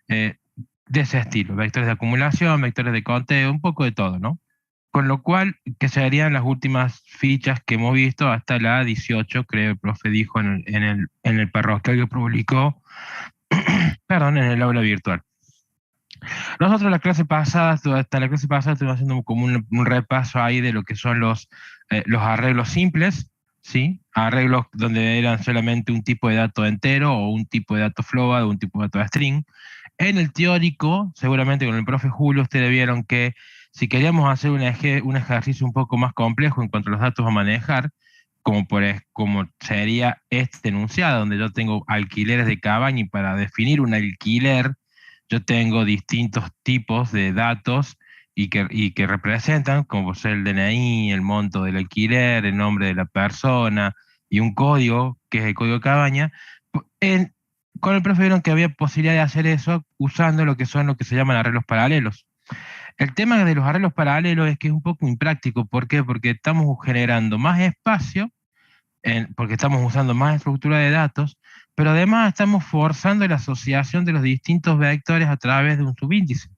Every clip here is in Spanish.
eh, de ese estilo, vectores de acumulación, vectores de conteo, un poco de todo, ¿no? Con lo cual, que serían las últimas fichas que hemos visto hasta la 18, creo el profe dijo en el parroquial que publicó, perdón, en el aula virtual. Nosotros la clase pasada, hasta la clase pasada estuvimos haciendo como un repaso ahí de lo que son los arreglos simples, ¿sí? Arreglos donde eran solamente un tipo de dato entero o un tipo de dato float o un tipo de dato string. En el teórico, seguramente con el profe Julio, ustedes vieron que si queríamos hacer un ejercicio un poco más complejo en cuanto a los datos a manejar, como sería este enunciado, donde yo tengo alquileres de cabaña y para definir un alquiler, yo tengo distintos tipos de datos y que representan, como por ser el DNI, el monto del alquiler, el nombre de la persona y un código, que es el código de cabaña. En, con el profe vieron que había posibilidad de hacer eso usando lo que se llaman arreglos paralelos. El tema de los arreglos paralelos es que es un poco impráctico. ¿Por qué? Porque estamos generando más espacio, porque estamos usando más estructura de datos, pero además estamos forzando la asociación de los distintos vectores a través de un subíndice.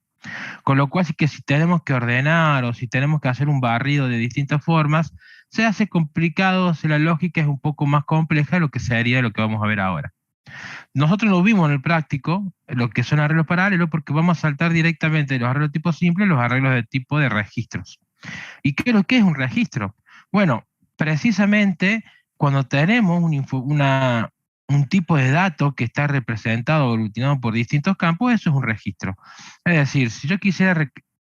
Con lo cual, sí que si tenemos que ordenar o si tenemos que hacer un barrido de distintas formas, se hace complicado, si la lógica es un poco más compleja de lo que sería lo que vamos a ver ahora. Nosotros lo vimos en el práctico, lo que son arreglos paralelos, porque vamos a saltar directamente de los arreglos de tipo simple a los arreglos de tipo de registros. ¿Y qué es lo que es un registro? Bueno, precisamente cuando tenemos un tipo de dato que está representado o aglutinado por distintos campos, eso es un registro. Es decir, si yo quisiera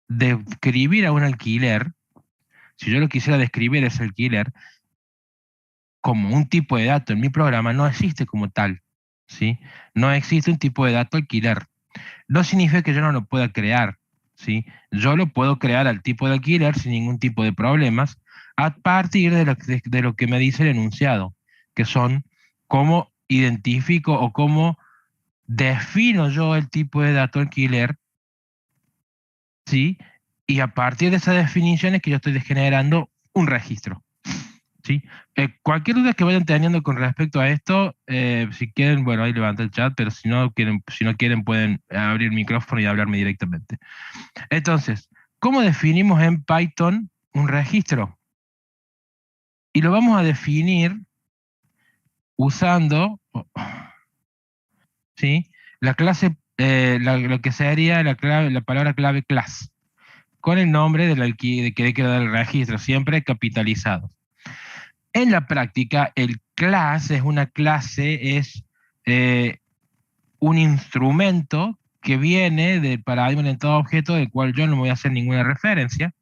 describir a un alquiler, si yo lo quisiera describir ese alquiler como un tipo de dato en mi programa, no existe como tal, ¿sí? No existe un tipo de dato alquiler. No significa que yo no lo pueda crear, ¿sí? Yo lo puedo crear al tipo de alquiler sin ningún tipo de problemas a partir de lo que me dice el enunciado, que son cómo identifico o cómo defino yo el tipo de dato alquiler, ¿sí? Y a partir de esas definiciones que yo estoy generando un registro. ¿Sí? Cualquier duda que vayan teniendo con respecto a esto, si quieren, bueno, ahí levanta el chat, pero si no quieren pueden abrir el micrófono y hablarme directamente. Entonces, ¿cómo definimos en Python un registro? Y lo vamos a definir usando, ¿sí? La clase, lo que sería la palabra clave class, con el nombre de que quiero dar el registro, siempre capitalizado. En la práctica, el class es una clase, es eh, un instrumento que viene del paradigma orientado a objeto, del cual yo no voy a hacer ninguna referencia,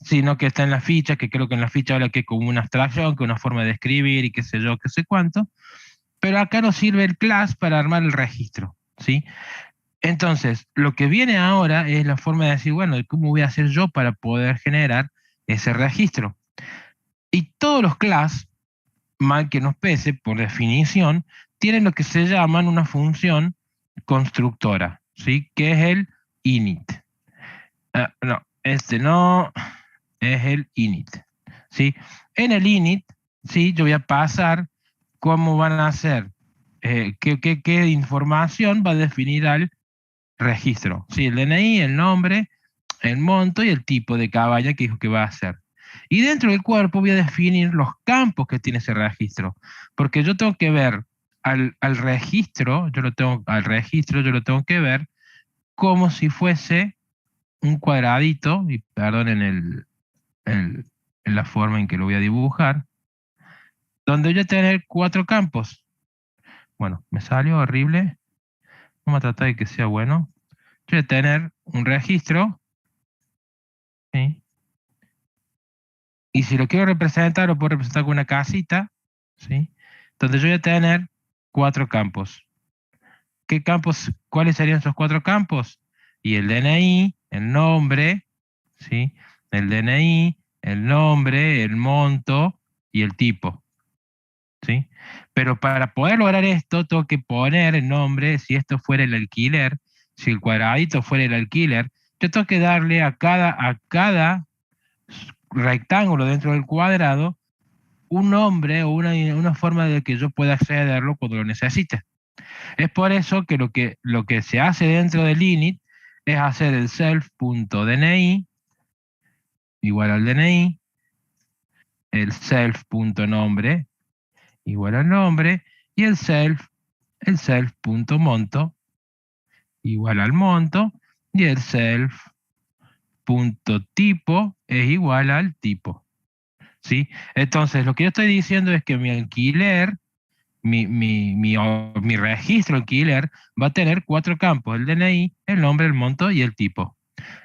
sino que está en la ficha, que creo que en la ficha habla que es como una abstracción, que es una forma de escribir y qué sé yo, qué sé cuánto, pero acá nos sirve el class para armar el registro, ¿sí? Entonces, lo que viene ahora es la forma de decir, bueno, ¿cómo voy a hacer yo para poder generar ese registro? Y todos los class, mal que nos pese, por definición, tienen lo que se llaman una función constructora, ¿sí? Que es el init. No, este no, es el init, ¿sí? En el init, ¿sí? Yo voy a pasar cómo van a hacer, qué información va a definir al registro, ¿sí? El DNI, el nombre, el monto y el tipo de cabaña que dijo que va a hacer. Y dentro del cuerpo voy a definir los campos que tiene ese registro, porque yo tengo que ver al registro, yo lo tengo que ver como si fuese un cuadradito, y perdonen en la forma en que lo voy a dibujar, donde voy a tener 4 campos. Bueno, me salió horrible, vamos a tratar de que sea bueno. Yo voy a tener un registro, ¿sí? Y si lo quiero representar, lo puedo representar con una casita, ¿sí? Donde yo voy a tener 4 campos. ¿Qué campos? ¿Cuáles serían esos 4 campos? Y el DNI, el nombre, ¿sí? El DNI, el nombre, el monto y el tipo, ¿sí? Pero para poder lograr esto, tengo que poner el nombre, si esto fuera el alquiler, si el cuadradito fuera el alquiler, yo tengo que darle a cada rectángulo dentro del cuadrado un nombre o una forma de que yo pueda accederlo cuando lo necesite. Es por eso que lo que se hace dentro del init es hacer el self.dni igual al DNI, el self.nombre igual al nombre, y el self.monto igual al monto, y el self.tipo es igual al tipo. ¿Sí? Entonces, lo que yo estoy diciendo es que mi alquiler, mi registro alquiler va a tener 4 campos: el DNI, el nombre, el monto y el tipo.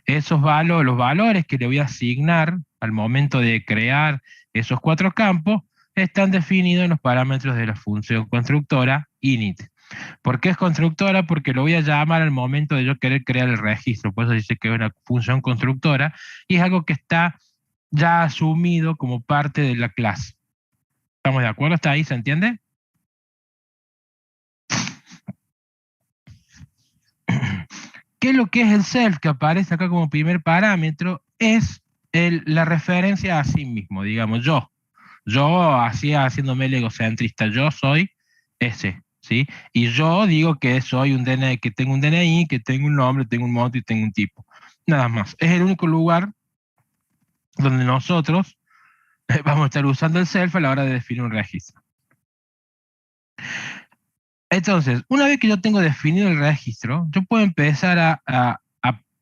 Los valores que le voy a asignar al momento de crear esos 4 campos están definidos en los parámetros de la función constructora init. ¿Por qué es constructora? Porque lo voy a llamar al momento de yo querer crear el registro. Por eso dice que es una función constructora y es algo que está ya asumido como parte de la clase. ¿Estamos de acuerdo? ¿Está ahí? ¿Se entiende? ¿Qué es lo que es el self que aparece acá como primer parámetro? Es la referencia a sí mismo, digamos, yo. Yo haciéndome el egocentrista, yo soy ese, ¿sí? Y yo digo que soy un DNI, que tengo un DNI, que tengo un nombre, tengo un monto y tengo un tipo. Nada más. Es el único lugar donde nosotros vamos a estar usando el self a la hora de definir un registro. Entonces, una vez que yo tengo definido el registro, yo puedo empezar a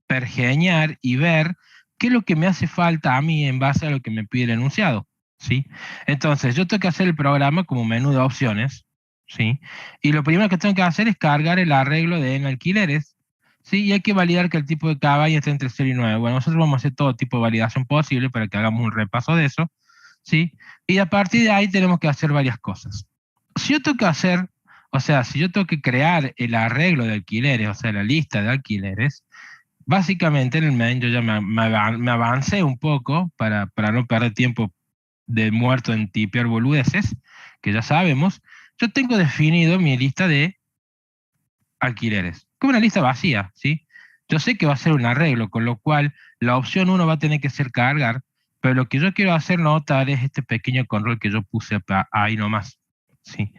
pergeñar y ver qué es lo que me hace falta a mí en base a lo que me pide el enunciado, ¿sí? Entonces, yo tengo que hacer el programa como menú de opciones, ¿sí? Y lo primero que tengo que hacer es cargar el arreglo de en alquileres, ¿sí? Y hay que validar que el tipo de cabaña está entre 0 y 9. Bueno, nosotros vamos a hacer todo tipo de validación posible para que hagamos un repaso de eso, ¿sí? Y a partir de ahí tenemos que hacer varias cosas. Si yo tengo que hacer, o sea, si yo tengo que crear el arreglo de alquileres, o sea, la lista de alquileres, básicamente en el main yo ya me avancé un poco para no perder tiempo de muerto en tipear boludeces, que ya sabemos. Yo tengo definido mi lista de alquileres, como una lista vacía, ¿sí? Yo sé que va a ser un arreglo, con lo cual la opción 1 va a tener que ser cargar, pero lo que yo quiero hacer notar es este pequeño control que yo puse ahí nomás, ¿sí?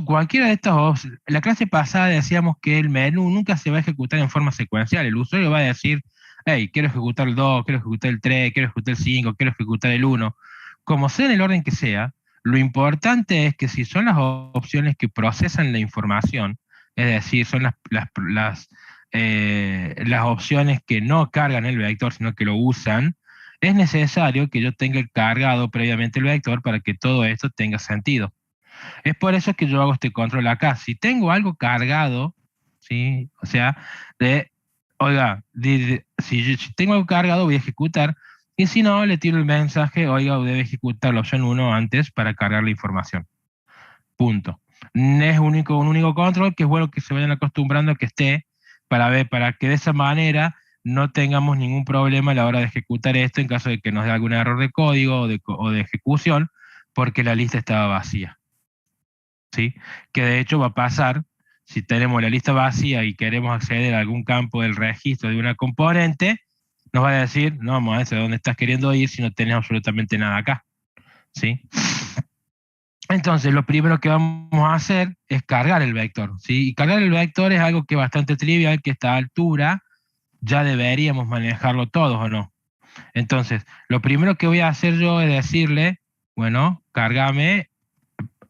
Cualquiera de estas opciones, la clase pasada decíamos que el menú nunca se va a ejecutar en forma secuencial. El usuario va a decir, hey, quiero ejecutar el 2, quiero ejecutar el 3, quiero ejecutar el 5, quiero ejecutar el 1. Como sea en el orden que sea, lo importante es que si son las opciones que procesan la información, es decir, son las opciones que no cargan el vector, sino que lo usan, es necesario que yo tenga cargado previamente el vector para que todo esto tenga sentido. Es por eso que yo hago este control acá. Si tengo algo cargado, ¿sí? O sea, oiga, si tengo algo cargado voy a ejecutar, y si no, le tiro el mensaje, oiga, debe ejecutar la opción 1 antes para cargar la información. Punto. Es un único control que es bueno que se vayan acostumbrando a que esté para que de esa manera no tengamos ningún problema a la hora de ejecutar esto en caso de que nos dé algún error de código o de ejecución, porque la lista estaba vacía. ¿Sí? Que de hecho va a pasar si tenemos la lista vacía y queremos acceder a algún campo del registro de una componente, nos va a decir, no, vamos a ver dónde estás queriendo ir si no tenés absolutamente nada acá. ¿Sí? Entonces, lo primero que vamos a hacer es cargar el vector. ¿Sí? Y cargar el vector es algo que es bastante trivial, que a esta altura ya deberíamos manejarlo todos, ¿o no? Entonces, lo primero que voy a hacer yo es decirle, bueno, cárgame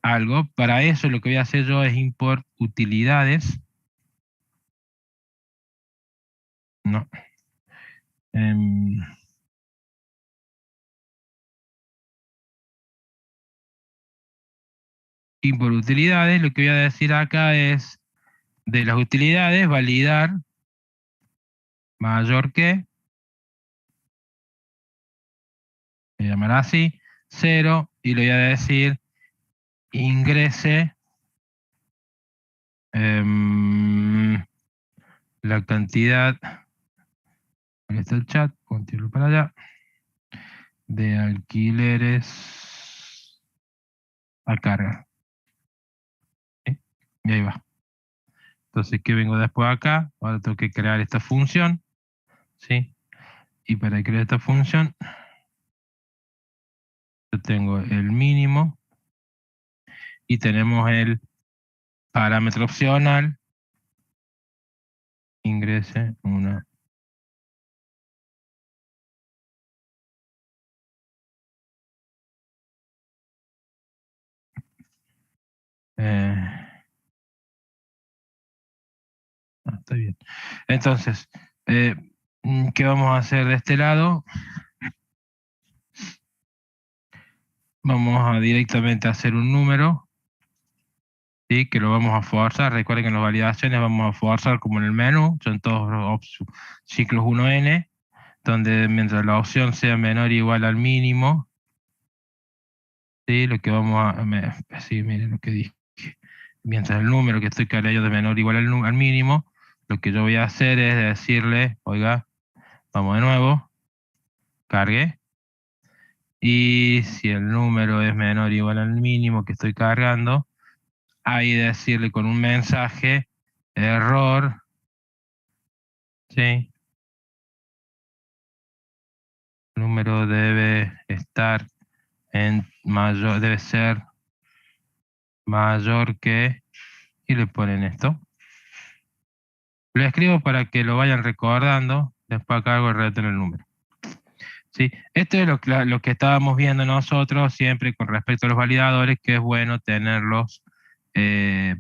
algo. Para eso lo que voy a hacer yo es import utilidades. No. Import utilidades, lo que voy a decir acá es de las utilidades, validar mayor que, voy a llamar así, 0, y le voy a decir ingrese la cantidad, ahí está el chat, continúo para allá, de alquileres a carga. ¿Sí? Y ahí va. Entonces, ¿qué vengo después acá? Ahora tengo que crear esta función, ¿sí? Y para crear esta función, yo tengo el mínimo y tenemos el parámetro opcional, ingrese una. Está bien. Entonces, ¿qué vamos a hacer de este lado? Vamos a directamente hacer un número, ¿sí? Que lo vamos a forzar. Recuerden que en las validaciones vamos a forzar como en el menú, son todos los ciclos 1n, donde mientras la opción sea menor o igual al mínimo, ¿sí? Lo que vamos a... sí, miren lo que dije. Mientras el número que estoy cargando de menor o igual al mínimo, lo que yo voy a hacer es decirle, oiga, vamos de nuevo, cargue. Y si el número es menor o igual al mínimo que estoy cargando, ahí decirle con un mensaje, error, ¿sí? El número debe estar en mayor, debe ser mayor que, y le ponen esto. Lo escribo para que lo vayan recordando, después acá hago el reto en el número. ¿Sí? Esto es lo que estábamos viendo nosotros siempre con respecto a los validadores, que es bueno tenerlos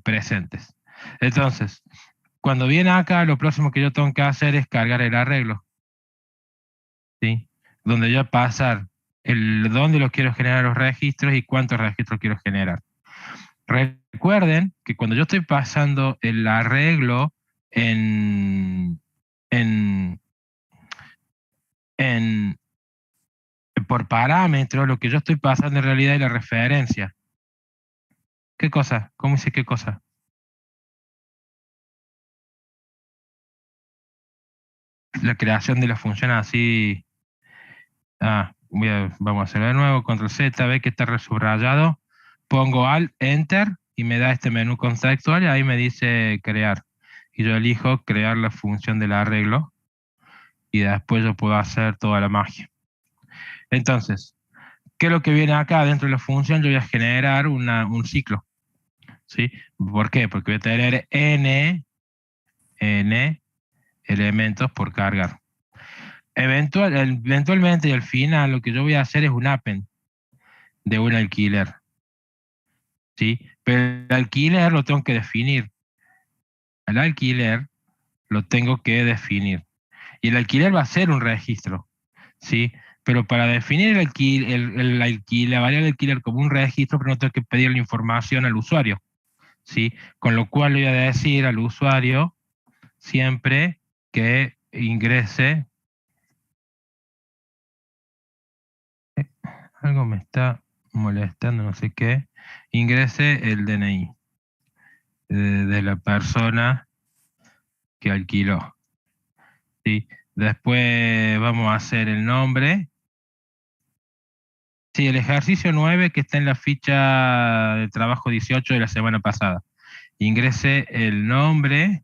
presentes. Entonces, cuando viene acá, lo próximo que yo tengo que hacer es cargar el arreglo, ¿sí? Donde yo pasar dónde los quiero generar los registros y cuántos registros quiero generar. Recuerden que cuando yo estoy pasando el arreglo en, en, en, por parámetro, lo que yo estoy pasando en realidad es la referencia. ¿Qué cosa? ¿Cómo dice qué cosa? La creación de la función así. Vamos a hacerlo de nuevo. Control Z, ve que está resubrayado. Pongo Alt, Enter y me da este menú contextual y ahí me dice crear. Y yo elijo crear la función del arreglo y después yo puedo hacer toda la magia. Entonces, ¿qué es lo que viene acá dentro de la función? Yo voy a generar un ciclo. ¿Sí? ¿Por qué? Porque voy a tener n elementos por cargar. Eventualmente y al final lo que yo voy a hacer es un append de un alquiler. ¿Sí? Pero el alquiler lo tengo que definir. El alquiler lo tengo que definir. Y el alquiler va a ser un registro. ¿Sí? Pero para definir la variable alquiler como un registro, pero no tengo que pedir la información al usuario. ¿Sí? Con lo cual le voy a decir al usuario siempre que ingrese. Algo me está molestando, no sé qué. Ingrese el DNI de la persona que alquiló. ¿Sí? Después vamos a hacer el nombre. Sí, el ejercicio 9 que está en la ficha de trabajo 18 de la semana pasada. Ingrese el nombre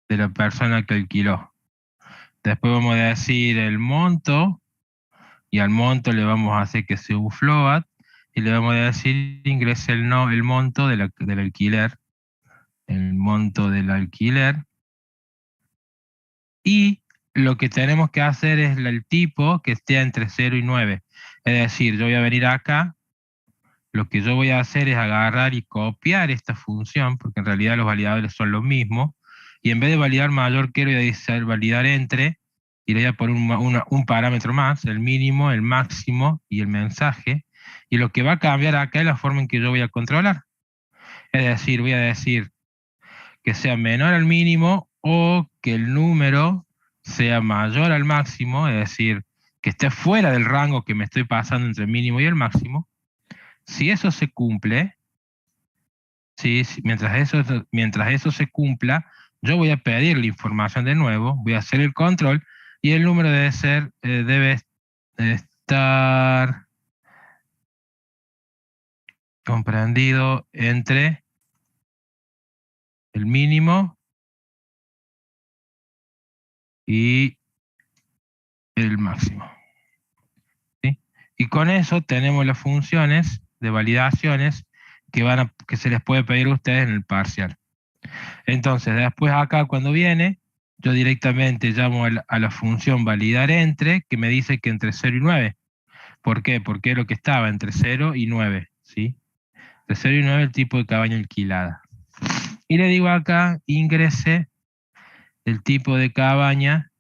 de la persona que alquiló. Después vamos a decir el monto y al monto le vamos a hacer que sea un float y le vamos a decir ingrese el monto del alquiler. El monto del alquiler. Y lo que tenemos que hacer es el tipo que esté entre 0 y 9. Es decir, yo voy a venir acá, lo que yo voy a hacer es agarrar y copiar esta función, porque en realidad los validadores son los mismos, y en vez de validar mayor que, voy a decir validar entre, y le voy a poner un parámetro más, el mínimo, el máximo y el mensaje, y lo que va a cambiar acá es la forma en que yo voy a controlar. Es decir, voy a decir que sea menor al mínimo o que el número sea mayor al máximo, es decir, que esté fuera del rango que me estoy pasando entre el mínimo y el máximo. Si eso se cumple, ¿sí? Mientras eso se cumpla, yo voy a pedir la información de nuevo, voy a hacer el control y el número debe estar comprendido entre el mínimo y el máximo. ¿Sí? Y con eso tenemos las funciones de validaciones que se les puede pedir a ustedes en el parcial. Entonces, después acá cuando viene, yo directamente llamo a la función validar entre, que me dice que entre 0 y 9. ¿Por qué? Porque es lo que estaba entre 0 y 9, ¿sí? Entre 0 y 9 el tipo de cabaña alquilada. Y le digo acá, ingrese el tipo de cabaña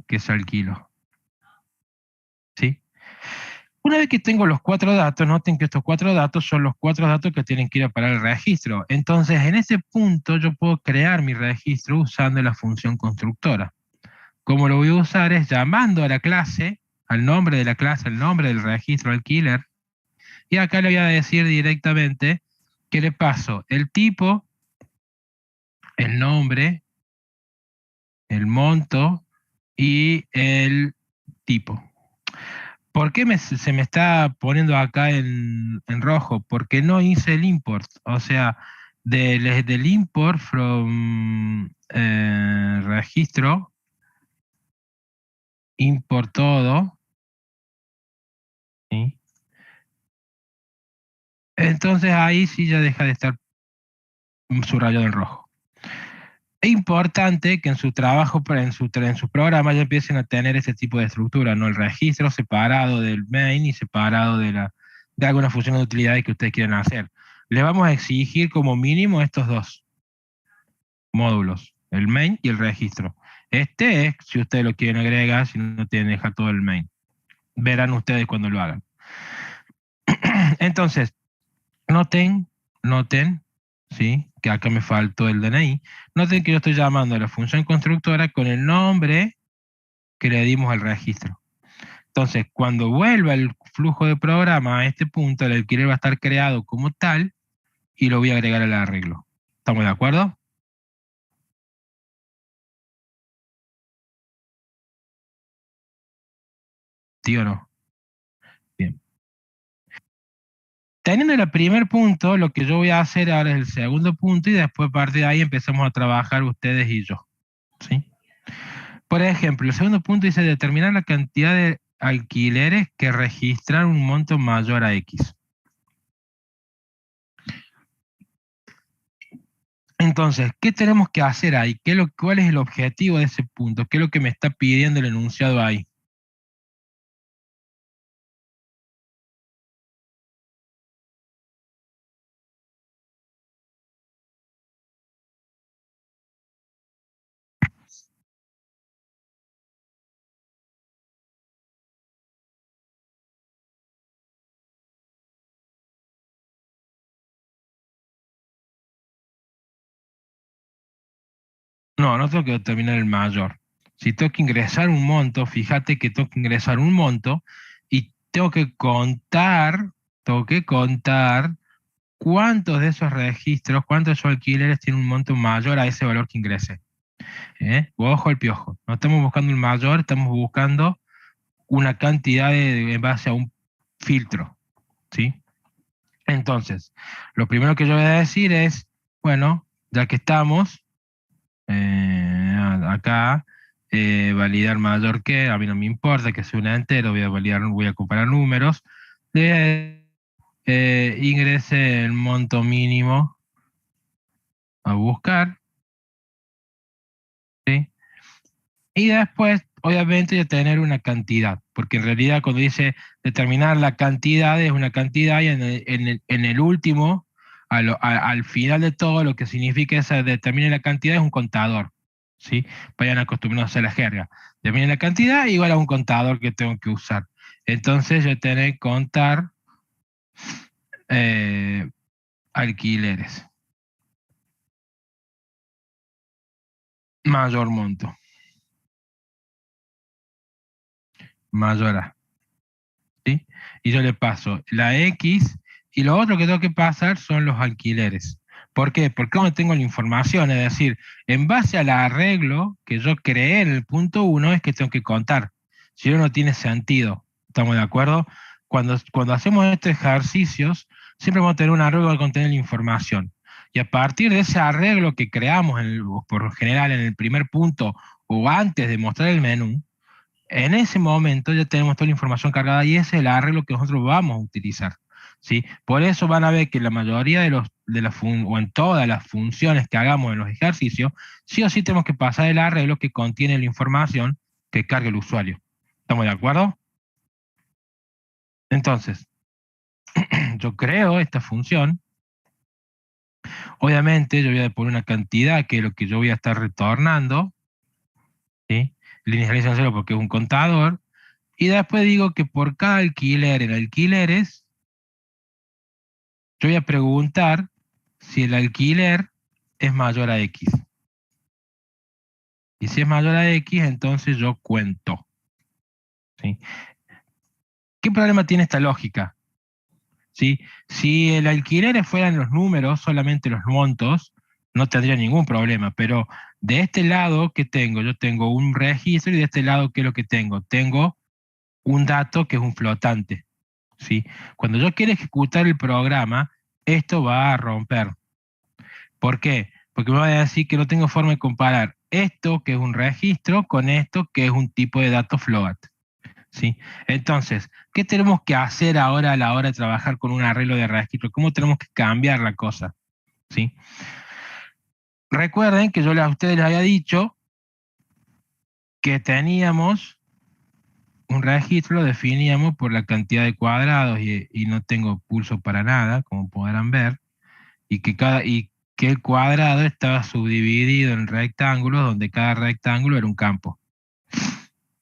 que se alquiló, ¿sí? Una vez que tengo los 4 datos, noten que estos 4 datos son los 4 datos que tienen que ir a parar el registro. Entonces, en ese punto yo puedo crear mi registro usando la función constructora. Como lo voy a usar es llamando a la clase, al nombre de la clase, al nombre del registro alquiler, y acá le voy a decir directamente que le paso el tipo, el nombre, el monto y el tipo. ¿Por qué se me está poniendo acá en rojo? Porque no hice el import. O sea, del import from registro, import todo, ¿sí? Entonces ahí sí ya deja de estar subrayado en rojo. Es importante que en su trabajo, en su programa ya empiecen a tener ese tipo de estructura, ¿no? El registro separado del main y separado de algunas funciones de utilidades que ustedes quieran hacer. Le vamos a exigir como mínimo estos dos módulos, el main y el registro. Este es si ustedes lo quieren agregar, si no tienen que dejar todo el main. Verán ustedes cuando lo hagan. Entonces, noten, ¿sí? Que acá me faltó el DNI. Noten que yo estoy llamando a la función constructora con el nombre que le dimos al registro. Entonces, cuando vuelva el flujo de programa a este punto, el alquiler va a estar creado como tal y lo voy a agregar al arreglo. ¿Estamos de acuerdo? ¿Sí o no? Bien. Teniendo el primer punto, lo que yo voy a hacer ahora es el segundo punto y después a partir de ahí empezamos a trabajar ustedes y yo. ¿Sí? Por ejemplo, el segundo punto dice determinar la cantidad de alquileres que registran un monto mayor a X. Entonces, ¿qué tenemos que hacer ahí? ¿Cuál es el objetivo de ese punto? ¿Qué es lo que me está pidiendo el enunciado ahí? No, no tengo que determinar el mayor. Si tengo que ingresar un monto, fíjate que tengo que ingresar un monto y tengo que contar cuántos de esos registros, cuántos de esos alquileres tienen un monto mayor a ese valor que ingresé. Ojo al piojo. No estamos buscando el mayor, estamos buscando una cantidad en base a un filtro, ¿sí? Entonces, lo primero que yo voy a decir es, bueno, ya que estamos acá, validar mayor que, a mí no me importa que sea una entero, voy a comparar números, ingrese el monto mínimo a buscar, ¿sí? Y después, obviamente, de tener una cantidad, porque en realidad cuando dice determinar la cantidad es una cantidad y en el último, al final de todo, lo que significa esa determine la cantidad es un contador, ¿sí? Vayan acostumbrados a la jerga. Determine la cantidad igual a un contador que tengo que usar. Entonces yo tengo que contar eh, alquileres, mayor monto, mayor A. ¿Sí? Y yo le paso la X y lo otro que tengo que pasar son los alquileres. ¿Por qué? Porque no tengo la información, es decir, en base al arreglo que yo creé en el punto 1 es que tengo que contar. Si no, no tiene sentido. ¿Estamos de acuerdo? Cuando hacemos estos ejercicios, siempre vamos a tener un arreglo que contiene la información. Y a partir de ese arreglo que creamos por lo general en el primer punto o antes de mostrar el menú, en ese momento ya tenemos toda la información cargada y ese es el arreglo que nosotros vamos a utilizar. ¿sí? Por eso van a ver que la mayoría o en todas las funciones que hagamos en los ejercicios, sí o sí tenemos que pasar el arreglo que contiene la información que carga el usuario. ¿Estamos de acuerdo? Entonces, yo creo esta función. Obviamente, yo voy a poner una cantidad que es lo que yo voy a estar retornando, ¿sí? La inicialización cero porque es un contador. Y después digo que por cada alquiler en alquileres, yo voy a preguntar si el alquiler es mayor a X. Y si es mayor a X, entonces yo cuento, ¿sí? ¿Qué problema tiene esta lógica? ¿Sí? Si el alquiler fueran los números, solamente los montos, no tendría ningún problema, pero de este lado, ¿qué tengo? Yo tengo un registro y de este lado, ¿qué es lo que tengo? Tengo un dato que es un flotante, ¿sí? Cuando yo quiero ejecutar el programa, esto va a romper. ¿Por qué? Porque me va a decir que no tengo forma de comparar esto, que es un registro, con esto, que es un tipo de dato float. ¿Sí? Entonces, ¿qué tenemos que hacer ahora a la hora de trabajar con un arreglo de registro? ¿Cómo tenemos que cambiar la cosa? ¿Sí? Recuerden que yo a ustedes les había dicho que teníamos un registro, lo definíamos por la cantidad de cuadrados y no tengo pulso para nada, como podrán ver, y que el cuadrado estaba subdividido en rectángulos, donde cada rectángulo era un campo.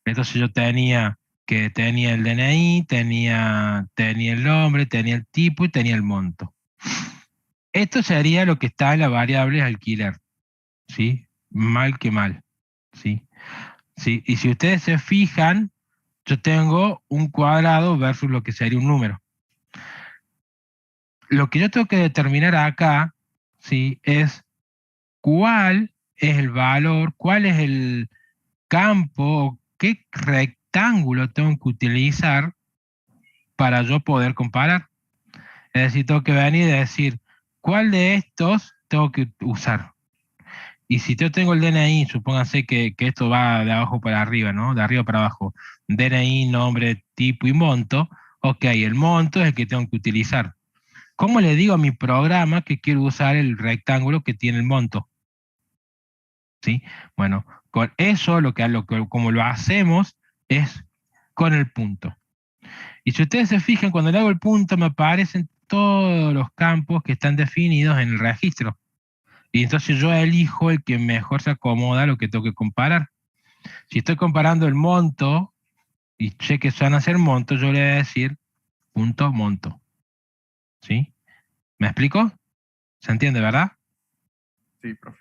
Entonces yo tenía el DNI, tenía el nombre, tenía el tipo y tenía el monto. Esto sería lo que está en la variable alquiler, ¿sí? Mal que mal, ¿sí? ¿Sí? Y si ustedes se fijan, yo tengo un cuadrado versus lo que sería un número. Lo que yo tengo que determinar acá, ¿sí? Es cuál es el valor, cuál es el campo, qué rectángulo tengo que utilizar para yo poder comparar. Es decir, tengo que venir y decir cuál de estos tengo que usar. Y si yo tengo el DNI, supónganse que esto va de abajo para arriba, ¿no? De arriba para abajo. DNI, nombre, tipo y monto. Ok, el monto es el que tengo que utilizar. ¿Cómo le digo a mi programa que quiero usar el rectángulo que tiene el monto? ¿Sí? Bueno, con eso como lo hacemos es con el punto. Y si ustedes se fijan, cuando le hago el punto me aparecen todos los campos que están definidos en el registro. Y entonces yo elijo el que mejor se acomoda a lo que tengo que comparar. Si estoy comparando el monto y sé que van a ser montos, yo le voy a decir punto monto. ¿Sí? ¿Me explico? ¿Se entiende, verdad? Sí, profe.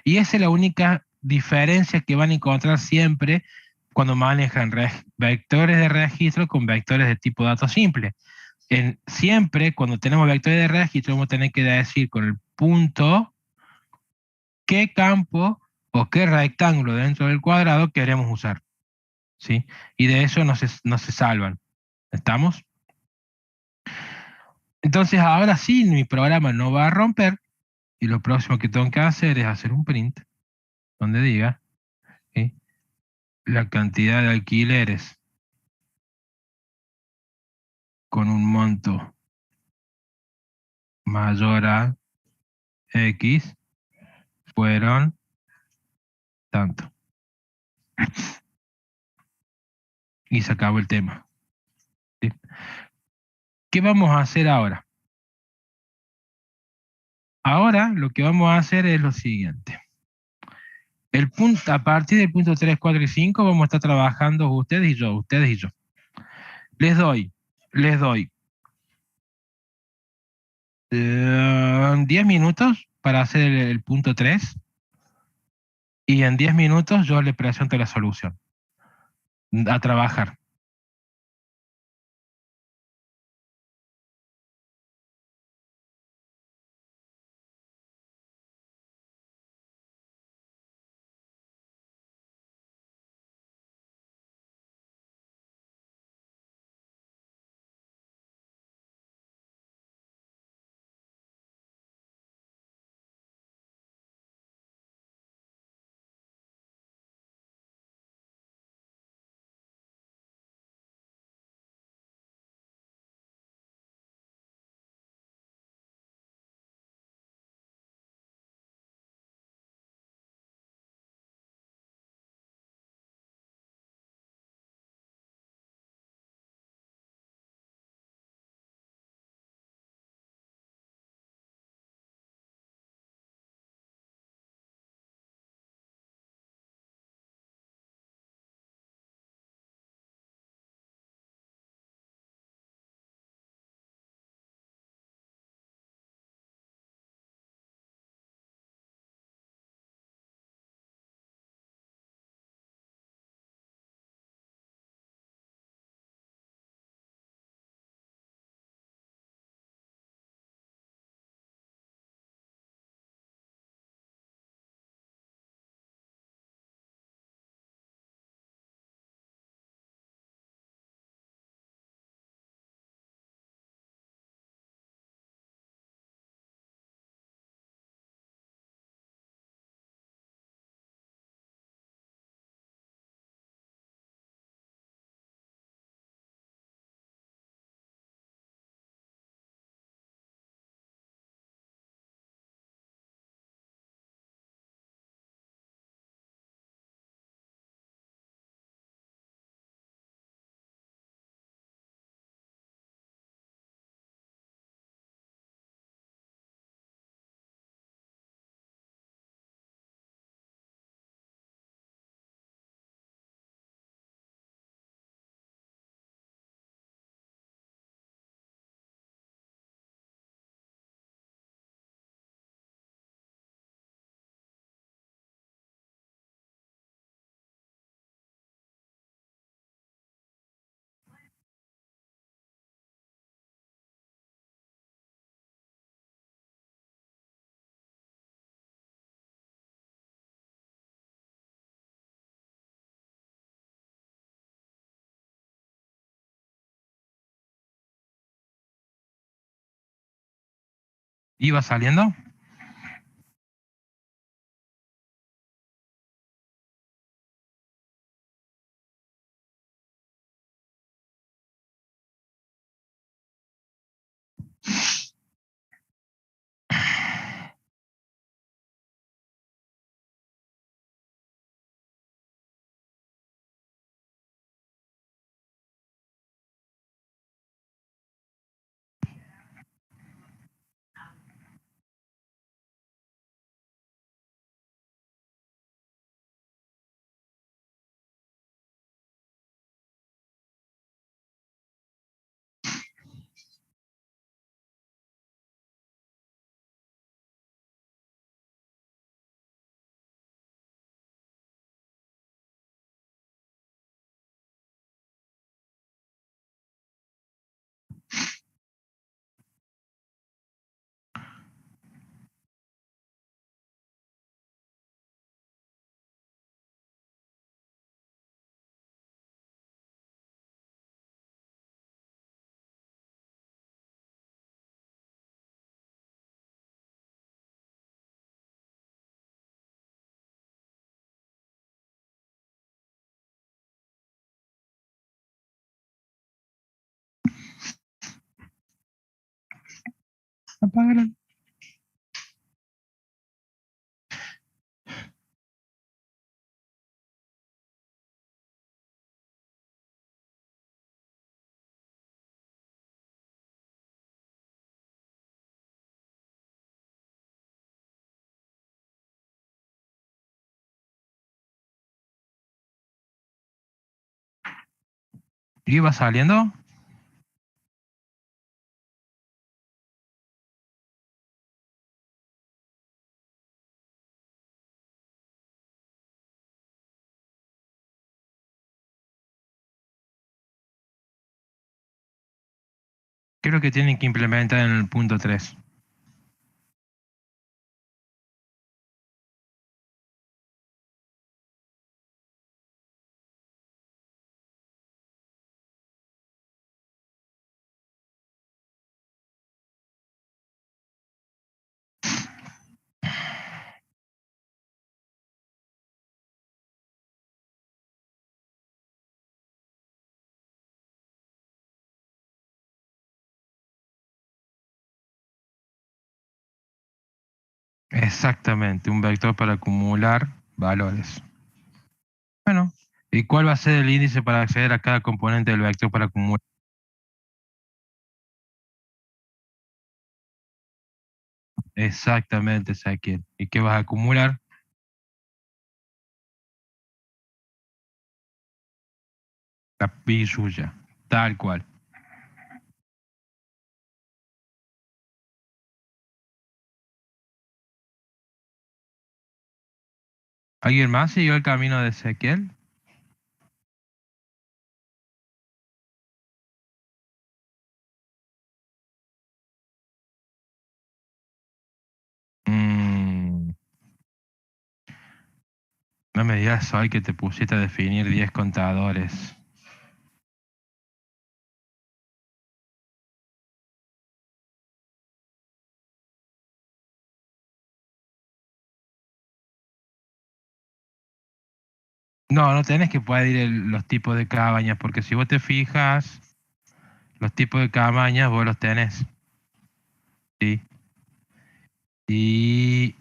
Y esa es la única diferencia que van a encontrar siempre cuando manejan vectores de registro con vectores de tipo dato simple. Siempre cuando tenemos vectores de registro vamos a tener que decir con el punto qué campo o qué rectángulo dentro del cuadrado queremos usar, ¿sí? Y de eso no se salvan. ¿Estamos? Entonces ahora sí mi programa no va a romper y lo próximo que tengo que hacer es hacer un print donde diga, ¿sí?, la cantidad de alquileres con un monto mayor a X fueron tanto. Y se acabó el tema. ¿Sí? ¿Qué vamos a hacer ahora? Ahora lo que vamos a hacer es lo siguiente. A partir del punto 3, 4 y 5 vamos a estar trabajando ustedes y yo, ustedes y yo. Les doy, les doy 10 minutos para hacer el punto 3 y en 10 minutos yo le presento la solución. A trabajar. ¿Iba saliendo? Apágalo. ¿Iba saliendo? Creo que tienen que implementar en el punto 3. Exactamente, un vector para acumular valores. Bueno, ¿y cuál va a ser el índice para acceder a cada componente del vector para acumular? Exactamente, Ezequiel. ¿Y qué vas a acumular? La pi suya, tal cual. ¿Alguien más siguió el camino de Ezequiel? Mm, no me digas hoy que te pusiste a definir 10 contadores. No, no tenés que pedir los tipos de cabañas, porque si vos te fijas, los tipos de cabañas vos los tenés. ¿Sí? Y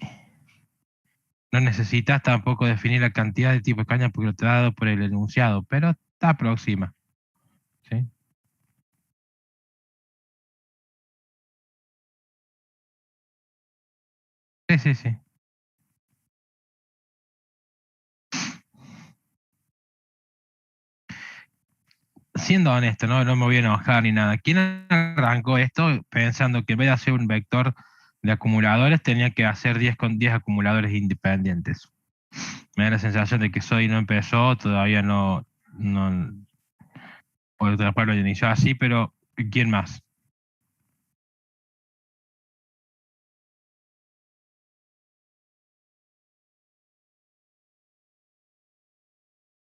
no necesitas tampoco definir la cantidad de tipos de cabañas porque lo te ha dado por el enunciado, pero está próxima. ¿Sí? Sí, sí, sí. Siendo honesto, no me voy a enojar ni nada. ¿Quién arrancó esto pensando que en vez de hacer un vector de acumuladores tenía que hacer 10 con 10 acumuladores independientes? Me da la sensación de que Soy no empezó, todavía no, por otra parte lo inició así, pero ¿quién más?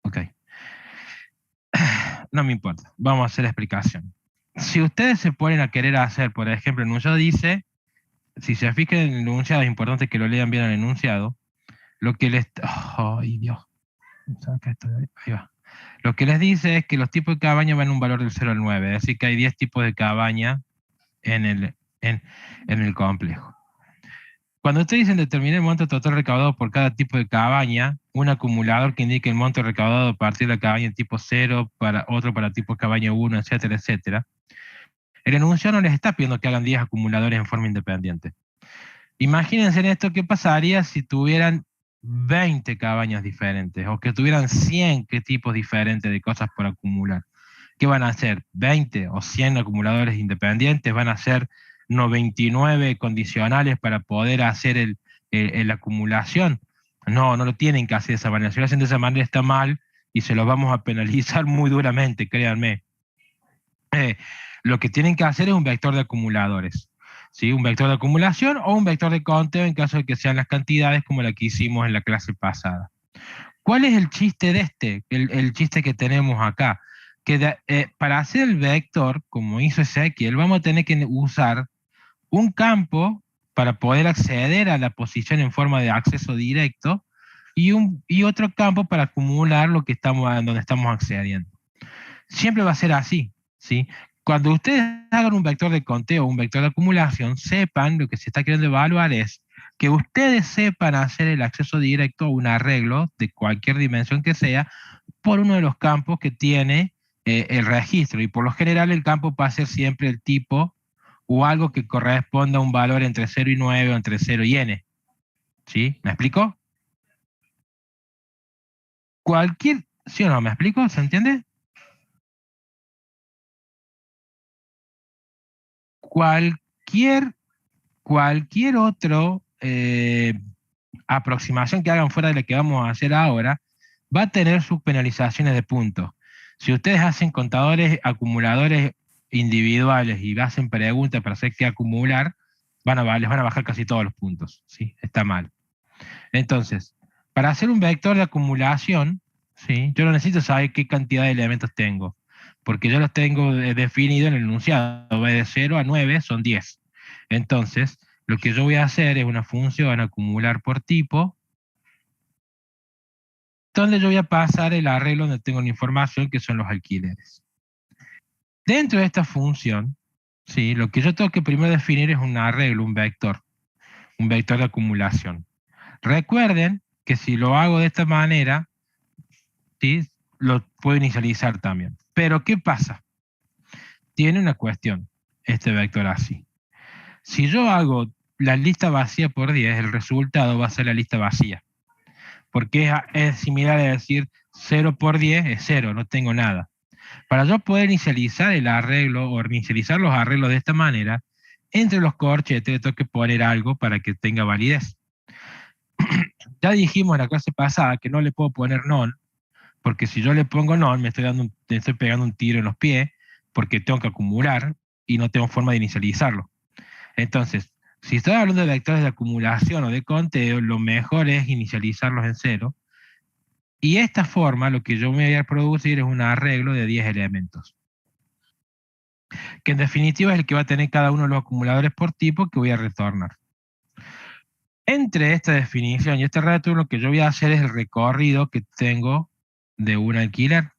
Ok, no me importa, vamos a hacer la explicación. Si ustedes se ponen a querer hacer, por ejemplo, el enunciado dice si se fijan en el enunciado, es importante que lo lean bien el enunciado. Lo que les... ¡Ay, Dios! Saca esto de ahí. Ahí va. Lo que les dice es que los tipos de cabaña van a un valor del 0 al 9, es decir, que hay 10 tipos de cabaña en el complejo. Cuando ustedes dicen determinar el monto total recaudado por cada tipo de cabaña, un acumulador que indique el monto recaudado a partir de la cabaña tipo 0, para otro para tipo cabaña 1, etcétera, etcétera, el enunciado no les está pidiendo que hagan 10 acumuladores en forma independiente. Imagínense en esto qué pasaría si tuvieran 20 cabañas diferentes o que tuvieran 100 tipos diferentes de cosas por acumular. ¿Qué van a hacer? ¿20 o 100 acumuladores independientes? ¿Van a hacer 99 condicionales para poder hacer la acumulación? No, no lo tienen que hacer de esa manera. Si lo hacen de esa manera está mal y se los vamos a penalizar muy duramente, créanme. Lo que tienen que hacer es un vector de acumuladores, ¿sí? Un vector de acumulación o un vector de conteo en caso de que sean las cantidades como la que hicimos en la clase pasada. ¿Cuál es el chiste de este? El chiste que tenemos acá. Que para hacer el vector, como hizo Ezequiel, vamos a tener que usar un campo para poder acceder a la posición en forma de acceso directo y otro campo para acumular lo que estamos, donde estamos accediendo. Siempre va a ser así, ¿sí? Cuando ustedes hagan un vector de conteo o un vector de acumulación, sepan lo que se está queriendo evaluar es que ustedes sepan hacer el acceso directo a un arreglo de cualquier dimensión que sea por uno de los campos que tiene el registro. Y por lo general el campo va a ser siempre el tipo o algo que corresponda a un valor entre 0 y 9 o entre 0 y n. ¿Sí? ¿Me explico? Cualquier... ¿Sí o no? ¿Me explico? ¿Se entiende? Cualquier otro aproximación que hagan fuera de la que vamos a hacer ahora va a tener sus penalizaciones de puntos. Si ustedes hacen contadores, acumuladores individuales y hacen preguntas para hacer qué acumular, les van a bajar casi todos los puntos. ¿Sí? Está mal. Entonces, para hacer un vector de acumulación, ¿sí? Yo no necesito saber qué cantidad de elementos tengo, porque yo los tengo definido en el enunciado. Va de 0 a 9 son 10. Entonces, lo que yo voy a hacer es una función acumular por tipo, donde yo voy a pasar el arreglo donde tengo la información, que son los alquileres. Dentro de esta función, ¿sí? Lo que yo tengo que primero definir es un arreglo, un vector de acumulación. Recuerden que si lo hago de esta manera, ¿sí? Lo puedo inicializar también. Pero ¿qué pasa? Tiene una cuestión, este vector así. Si yo hago la lista vacía por 10, el resultado va a ser la lista vacía. Porque es similar a decir 0 por 10 es 0, no tengo nada. Para yo poder inicializar el arreglo o inicializar los arreglos de esta manera, entre los corchetes tengo que poner algo para que tenga validez. Ya dijimos en la clase pasada que no le puedo poner non, porque si yo le pongo non, me estoy pegando un tiro en los pies, porque tengo que acumular y no tengo forma de inicializarlo. Entonces, si estoy hablando de vectores de acumulación o de conteo, lo mejor es inicializarlos en 0. Y esta forma, lo que yo me voy a producir es un arreglo de 10 elementos. Que en definitiva es el que va a tener cada uno de los acumuladores por tipo que voy a retornar. Entre esta definición y este retorno, lo que yo voy a hacer es el recorrido que tengo de un alquiler.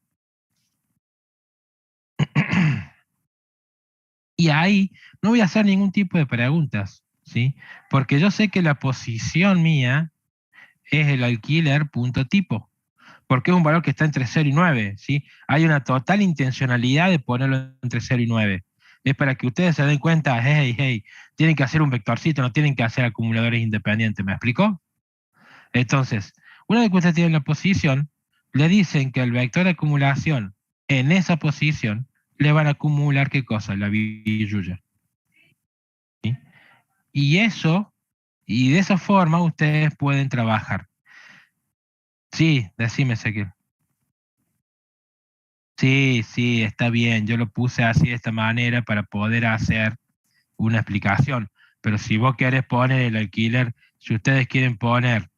Y ahí no voy a hacer ningún tipo de preguntas, ¿sí? Porque yo sé que la posición mía es el alquiler.tipo, porque es un valor que está entre 0 y 9, ¿sí? Hay una total intencionalidad de ponerlo entre 0 y 9. Es para que ustedes se den cuenta, hey, tienen que hacer un vectorcito, no tienen que hacer acumuladores independientes, ¿me explico? Entonces, una vez que ustedes tienen la posición, le dicen que el vector de acumulación en esa posición le van a acumular ¿qué cosa? La billulla. ¿Sí? Y de esa forma ustedes pueden trabajar. Sí, decime, Ezequiel. Sí, está bien. Yo lo puse así de esta manera para poder hacer una explicación. Pero si vos querés poner el alquiler, si ustedes quieren poner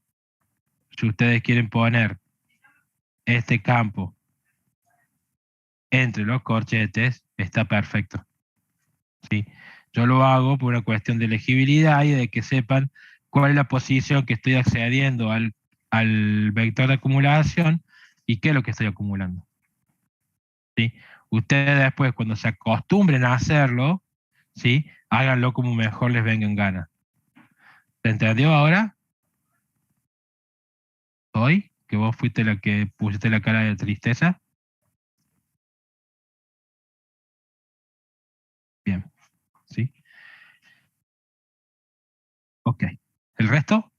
este campo entre los corchetes, está perfecto. ¿Sí? Yo lo hago por una cuestión de legibilidad y de que sepan cuál es la posición que estoy accediendo al vector de acumulación y qué es lo que estoy acumulando. ¿Sí? Ustedes después, cuando se acostumbren a hacerlo, ¿sí? Háganlo como mejor les venga en gana. ¿Se entendió ahora? ¿Hoy? ¿Que vos fuiste la que pusiste la cara de tristeza? Bien, ¿sí? Ok. ¿El resto?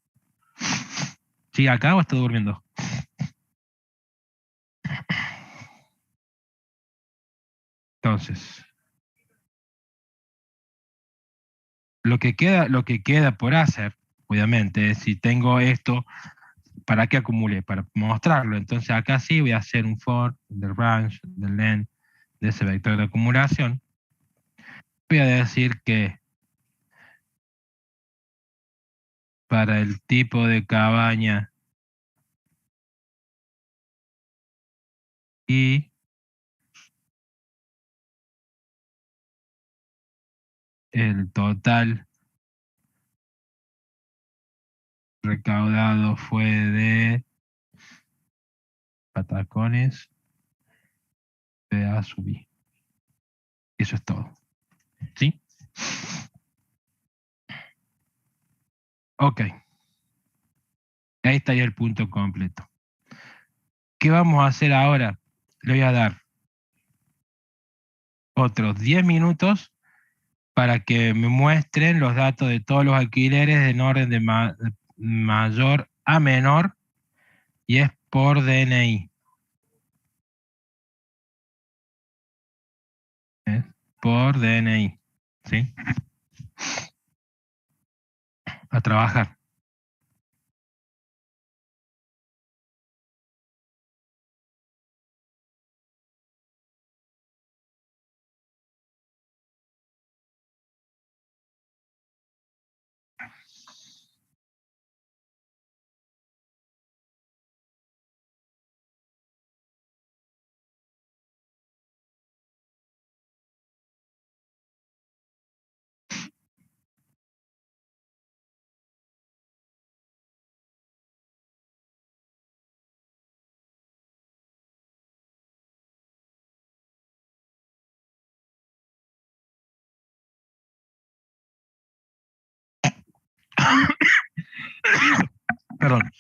¿Sigue acá o está durmiendo? Entonces, lo que queda por hacer, obviamente, es si tengo esto, ¿para qué acumulé? Para mostrarlo. Entonces acá sí voy a hacer un for del range, del len, de ese vector de acumulación. Voy a decir que para el tipo de cabaña y el total recaudado fue de patacones de A sub I. Eso es todo. ¿Sí? Ok. Ahí estaría el punto completo. ¿Qué vamos a hacer ahora? Le voy a dar otros 10 minutos para que me muestren los datos de todos los alquileres en orden de mayor a menor y es por DNI. Es por DNI. ¿Sí? A trabajar. Perdón.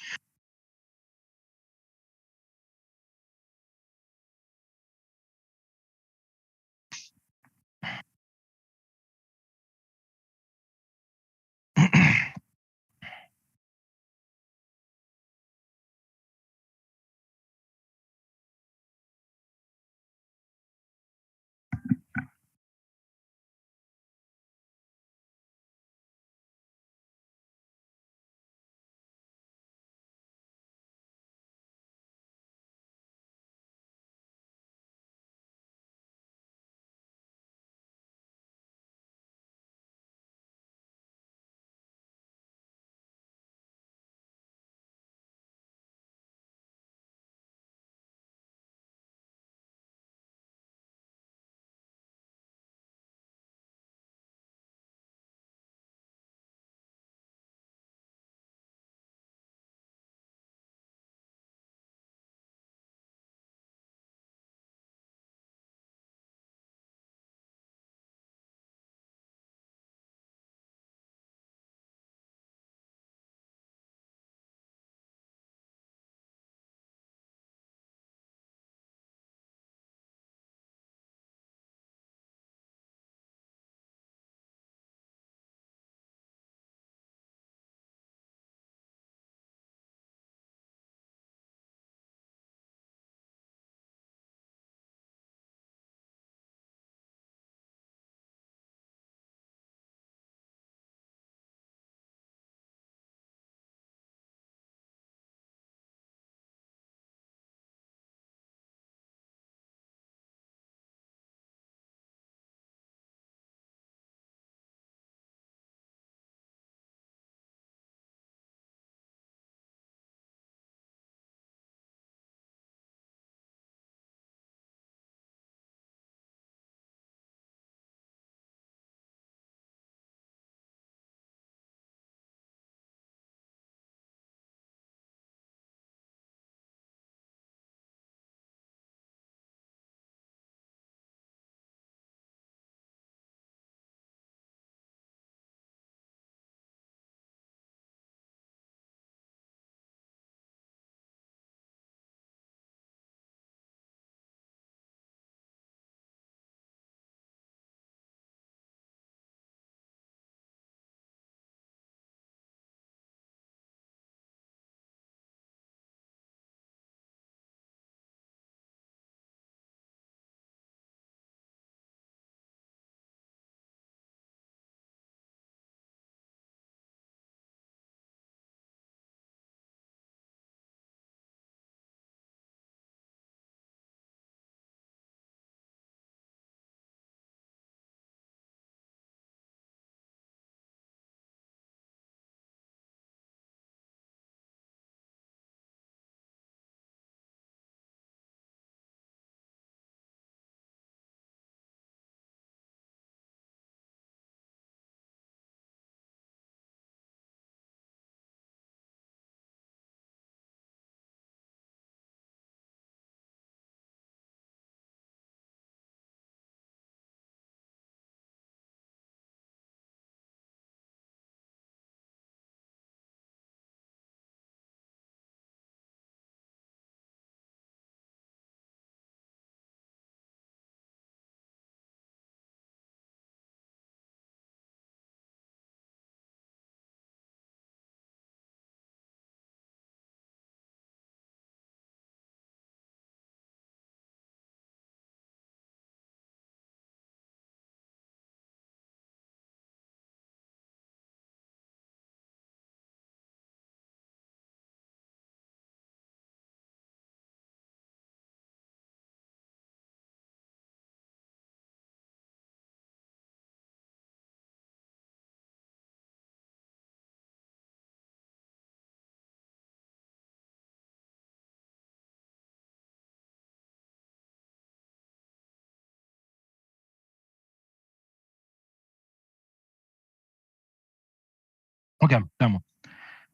Ok, estamos.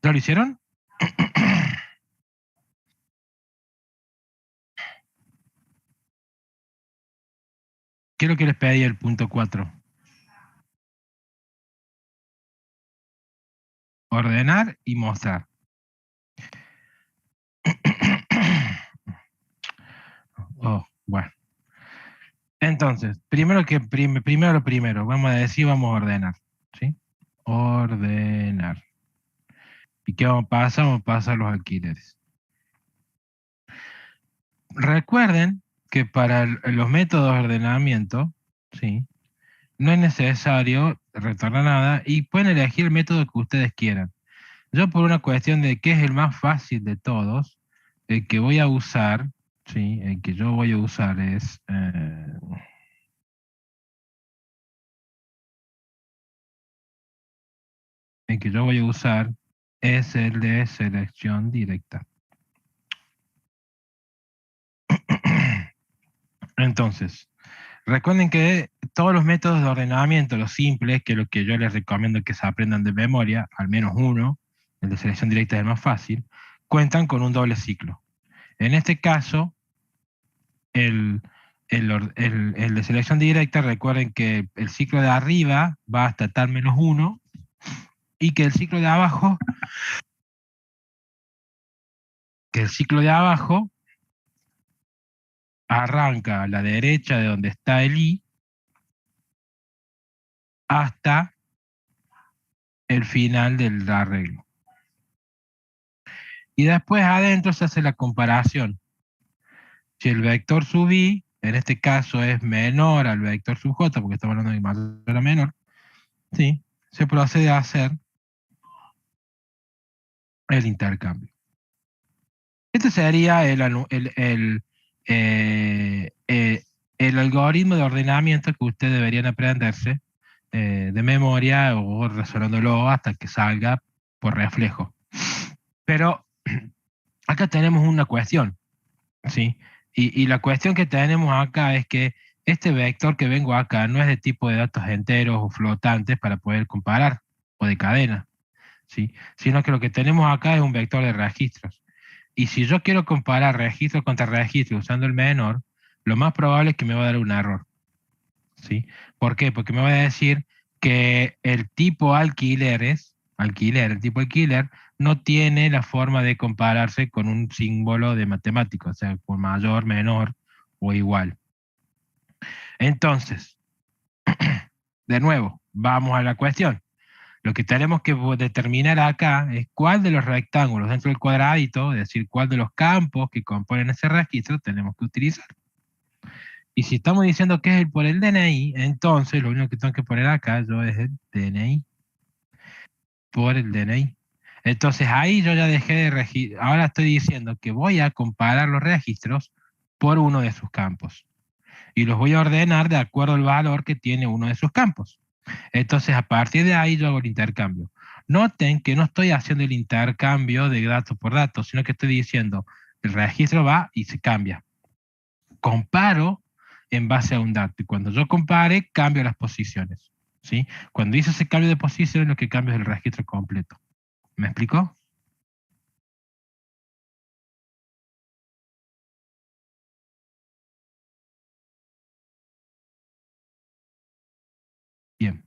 ¿Ya lo hicieron? ¿Qué es lo que les pedí el punto 4? Ordenar y mostrar. Oh, bueno. Entonces, primero lo primero, vamos a decir, vamos a ordenar. ¿Sí? Ordenar. ¿Y qué vamos a pasar? Vamos a pasar los alquileres. Recuerden que para los métodos de ordenamiento, ¿sí? No es necesario retornar nada y pueden elegir el método que ustedes quieran. Yo por una cuestión de qué es el más fácil de todos, el que voy a usar, ¿sí? El que yo voy a usar es... el que yo voy a usar es el de selección directa. Entonces, recuerden que todos los métodos de ordenamiento, los simples, que es lo que yo les recomiendo que se aprendan de memoria, al menos uno, el de selección directa es el más fácil, cuentan con un doble ciclo. En este caso, el de selección directa, recuerden que el ciclo de arriba va hasta tal menos 1 y que el ciclo de abajo, arranca a la derecha de donde está el i hasta el final del arreglo. Y después adentro se hace la comparación. Si el vector sub i, en este caso es menor al vector sub j, porque estamos hablando de mayor a menor, ¿sí? Se procede a hacer el intercambio. Este sería el algoritmo de ordenamiento que ustedes deberían aprenderse de memoria o resolviéndolo hasta que salga por reflejo. Pero acá tenemos una cuestión, ¿sí? Y la cuestión que tenemos acá es que este vector que vengo acá no es de tipo de datos enteros o flotantes para poder comparar, o de cadena, ¿sí? Sino que lo que tenemos acá es un vector de registros. Y si yo quiero comparar registro contra registro usando el menor, lo más probable es que me va a dar un error, ¿sí? ¿Por qué? Porque me va a decir que el tipo el tipo alquiler, no tiene la forma de compararse con un símbolo de matemático, o sea, con mayor, menor o igual. Entonces, de nuevo, vamos a la cuestión. Lo que tenemos que determinar acá es cuál de los rectángulos dentro del cuadradito, es decir, cuál de los campos que componen ese registro tenemos que utilizar. Y si estamos diciendo que es el por el DNI, entonces lo único que tengo que poner acá yo es el DNI. Por el DNI. Entonces ahí yo ya dejé de registrar. Ahora estoy diciendo que voy a comparar los registros por uno de sus campos. Y los voy a ordenar de acuerdo al valor que tiene uno de sus campos. Entonces a partir de ahí yo hago el intercambio. Noten que no estoy haciendo el intercambio de datos por datos, sino que estoy diciendo el registro va y se cambia. Comparo en base a un dato. Y cuando yo compare, cambio las posiciones. ¿Sí? Cuando hice ese cambio de posiciones, lo que cambio es el registro completo. ¿Me explicó? Bien.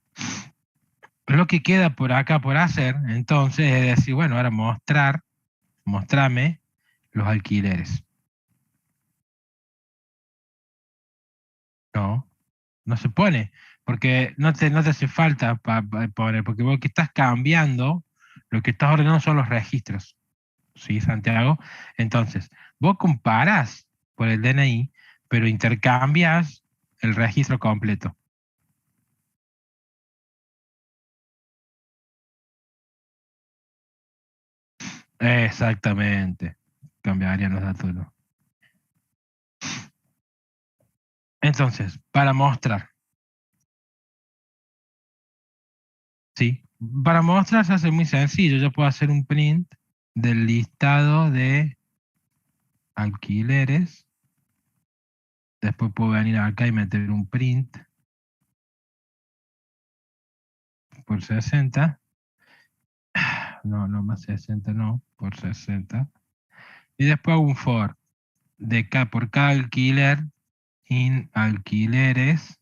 Lo que queda por acá por hacer, entonces, es decir, bueno, ahora mostrame los alquileres. No, no se pone, porque no te hace falta poner, porque vos que estás cambiando, lo que estás ordenando son los registros. ¿Sí, Santiago? Entonces, vos comparás por el DNI, pero intercambias el registro completo. Exactamente. Cambiarían los datos. ¿No? Entonces, para mostrar, ¿sí? Para mostrar se hace muy sencillo. Yo puedo hacer un print del listado de alquileres. Después puedo venir acá y meter un print por 60. No, no más 60, no, por 60. Y después hago un for de por cada alquiler in alquileres,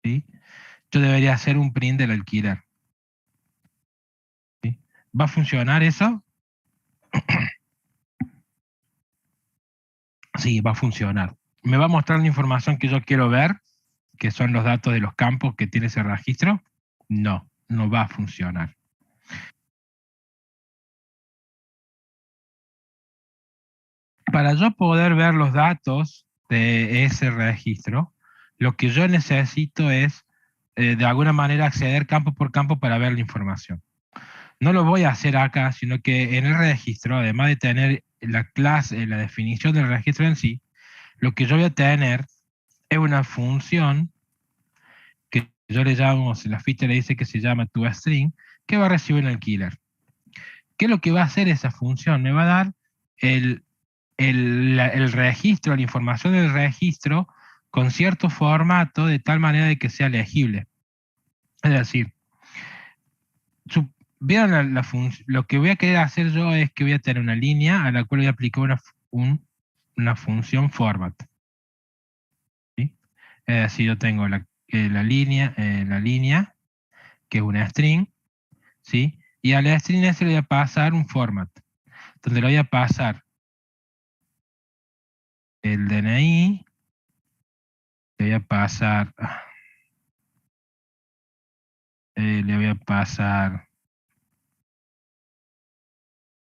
¿sí? Yo debería hacer un print del alquiler. ¿Sí? ¿Va a funcionar eso? Sí, va a funcionar. ¿Me va a mostrar la información que yo quiero ver, que son los datos de los campos que tiene ese registro? No, no va a funcionar. Para yo poder ver los datos de ese registro, lo que yo necesito es, de alguna manera, acceder campo por campo para ver la información. No lo voy a hacer acá, sino que en el registro, además de tener la clase, la definición del registro en sí, lo que yo voy a tener es una función que yo le llamo, si la ficha le dice que se llama toString, que va a recibir un alquiler. ¿Qué es lo que va a hacer esa función? Me va a dar el registro, la información del registro con cierto formato de tal manera de que sea legible. Es decir, ¿vieron lo que voy a querer hacer yo es que voy a tener una línea a la cual voy a aplicar una función format. ¿Sí? Es decir, yo tengo la línea, que es una string, ¿sí? Y a la string ese le voy a pasar un format, donde le voy a pasar el DNI, le voy a pasar, le voy a pasar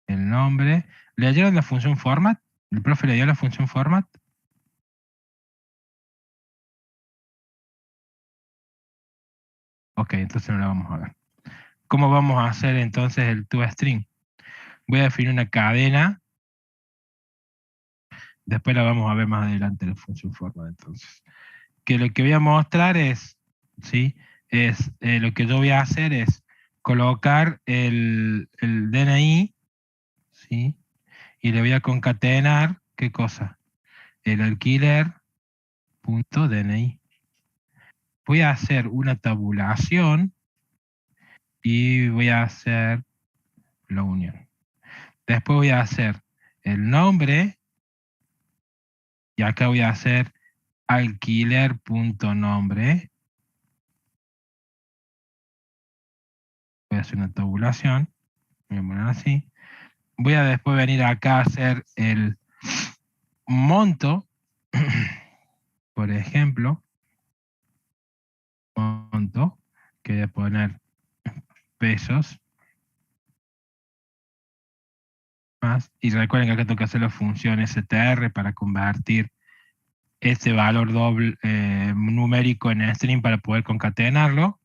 el nombre. ¿Le dieron la función format? ¿El profe le dio la función format? Ok, entonces no la vamos a ver. ¿Cómo vamos a hacer entonces el toString? Voy a definir una cadena. Después la vamos a ver más adelante, la función format, entonces. Que lo que voy a mostrar es, ¿sí? Lo que yo voy a hacer es colocar el DNI, ¿sí? Y le voy a concatenar, ¿qué cosa? El alquiler.dni. Voy a hacer una tabulación y voy a hacer la unión. Después voy a hacer el nombre y acá voy a hacer alquiler.nombre. Voy a hacer una tabulación. Voy a poner así. Voy a después venir acá a hacer el monto, por ejemplo, monto, que voy a poner pesos, más, y recuerden que acá tengo que hacer la función str para convertir este valor doble numérico en string para poder concatenarlo,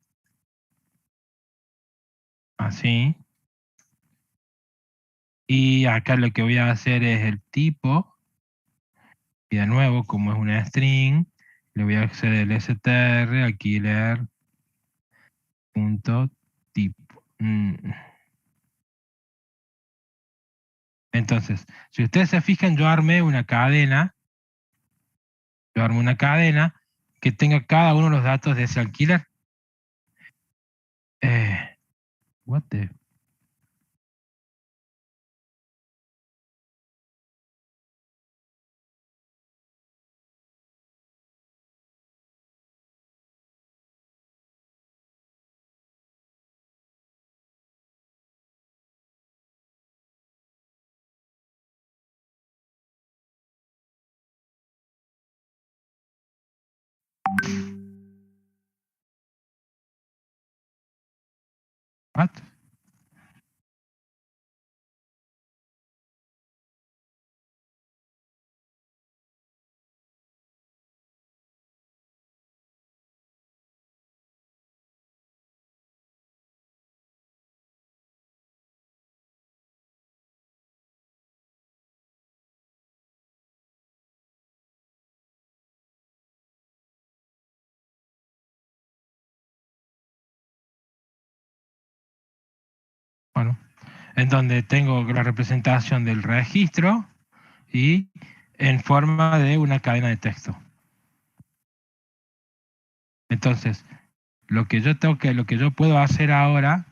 así, y acá lo que voy a hacer es el tipo, y de nuevo, como es una string, le voy a hacer el str, aquí leer, punto tipo. Entonces, si ustedes se fijan, yo armé una cadena que tenga cada uno de los datos de ese alquiler. What the... What? Bueno, en donde tengo la representación del registro y en forma de una cadena de texto. Entonces, lo que yo puedo hacer ahora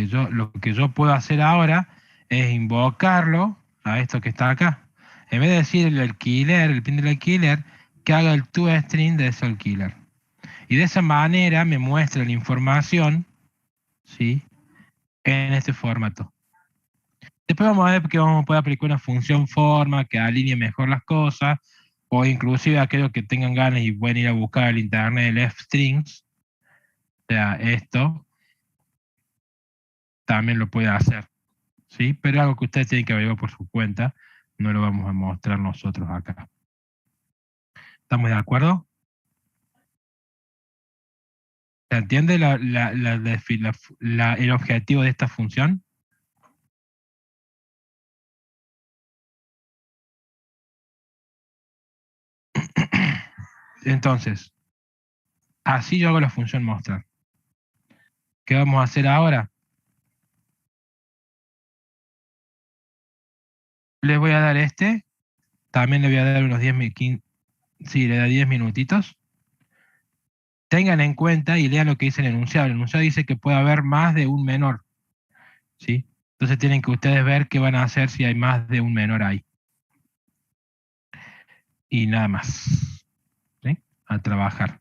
lo que yo puedo hacer ahora es invocarlo a esto que está acá. En vez de decir el alquiler, el pin del alquiler, que haga el toString de ese alquiler. Y de esa manera me muestra la información, ¿sí? En este formato. Después vamos a ver que vamos a poder aplicar una función forma que alinee mejor las cosas, o inclusive aquellos que tengan ganas y pueden ir a buscar al internet el fstrings, o sea, esto también lo puede hacer, ¿sí? Pero es algo que ustedes tienen que averiguar por su cuenta, no lo vamos a mostrar nosotros acá. ¿Estamos de acuerdo? ¿Se entiende el objetivo de esta función? Entonces, así yo hago la función mostrar. ¿Qué vamos a hacer ahora? Les voy a dar este, también le voy a dar unos 15, sí, le da 10 minutitos. Tengan en cuenta y lean lo que dice el enunciado. El enunciado dice que puede haber más de un menor, ¿sí? Entonces tienen que ustedes ver qué van a hacer si hay más de un menor ahí. Y nada más, ¿sí? A trabajar.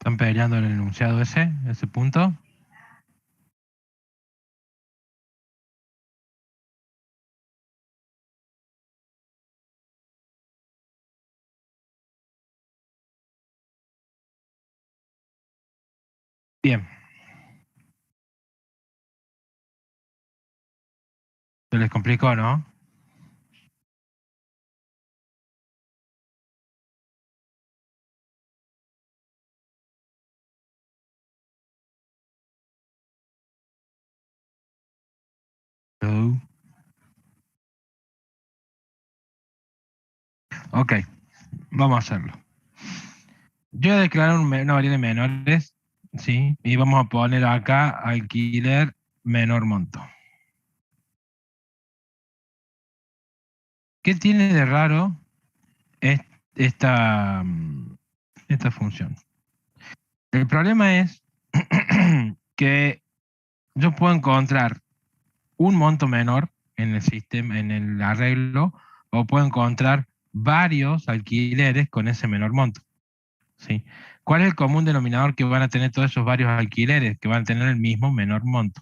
¿Están peleando en el enunciado ese punto? Bien, se les complicó, ¿no? Uh, Ok, vamos a hacerlo. Yo voy a declarar una variable menores, ¿sí? Y vamos a poner acá alquiler menor monto. ¿Qué tiene de raro esta, esta función? El problema es que yo puedo encontrar un monto menor en el sistema, en el arreglo, o puedo encontrar varios alquileres con ese menor monto. ¿Sí? ¿Cuál es el común denominador que van a tener todos esos varios alquileres? Que van a tener el mismo menor monto.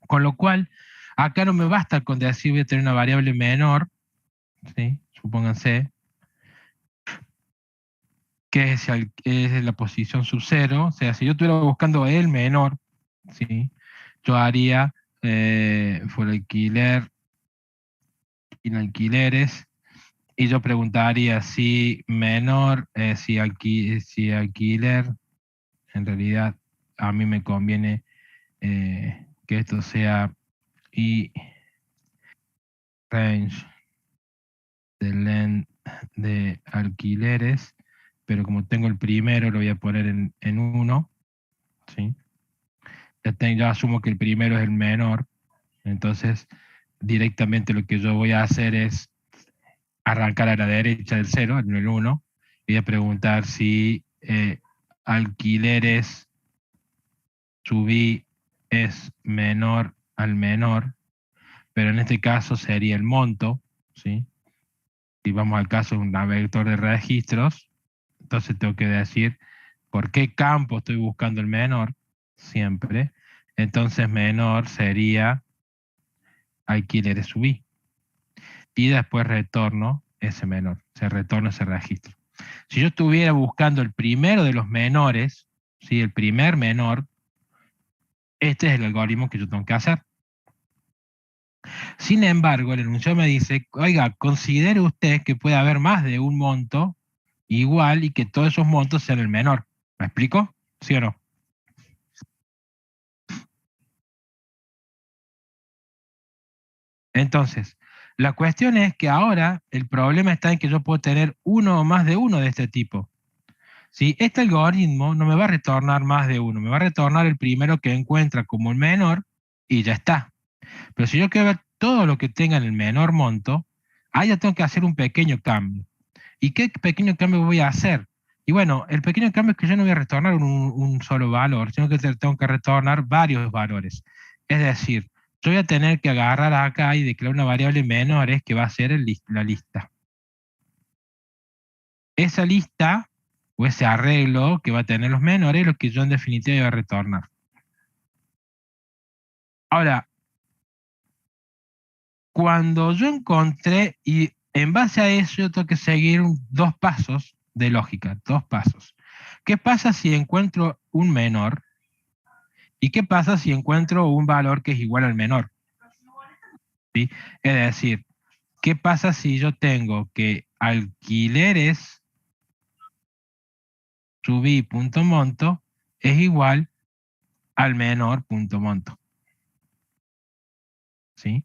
Con lo cual, acá no me basta con decir voy a tener una variable menor, ¿sí? Supónganse, que es la posición sub cero. O sea, si yo estuviera buscando el menor, ¿sí? Yo haría for alquiler, en alquileres, y yo preguntaría si menor, si alquiler, en realidad a mí me conviene que esto sea y range de length de alquileres, pero como tengo el primero lo voy a poner en 1, ¿sí? Ya asumo que el primero es el menor, entonces directamente lo que yo voy a hacer es arrancar a la derecha del 0, en el 1, y voy a preguntar si alquileres subí es menor al menor, pero en este caso sería el monto, ¿sí? Si vamos al caso de un vector de registros, entonces tengo que decir por qué campo estoy buscando el menor, siempre. Entonces menor sería alquileres subí. Y después retorno ese menor, se retorna ese registro. Si yo estuviera buscando el primero de los menores, ¿sí? El primer menor, este es el algoritmo que yo tengo que hacer. Sin embargo, el enunciado me dice, oiga, considere usted que puede haber más de un monto igual y que todos esos montos sean el menor. ¿Me explico? ¿Sí o no? Entonces, la cuestión es que ahora el problema está en que yo puedo tener uno o más de uno de este tipo. ¿Sí? Este algoritmo no me va a retornar más de uno, me va a retornar el primero que encuentra como el menor y ya está. Pero si yo quiero ver todo lo que tenga en el menor monto, ahí ya tengo que hacer un pequeño cambio. ¿Y qué pequeño cambio voy a hacer? Y bueno, el pequeño cambio es que yo no voy a retornar un solo valor, sino que tengo que retornar varios valores. Es decir, yo voy a tener que agarrar acá y declarar una variable menores que va a ser la lista. Esa lista o ese arreglo que va a tener los menores es lo que yo en definitiva voy a retornar. Ahora, cuando yo encontré, y en base a eso yo tengo que seguir dos pasos de lógica, dos pasos. ¿Qué pasa si encuentro un menor? ¿Y qué pasa si encuentro un valor que es igual al menor? ¿Sí? Es decir, ¿qué pasa si yo tengo que alquileres subí punto monto es igual al menor punto monto? ¿Sí?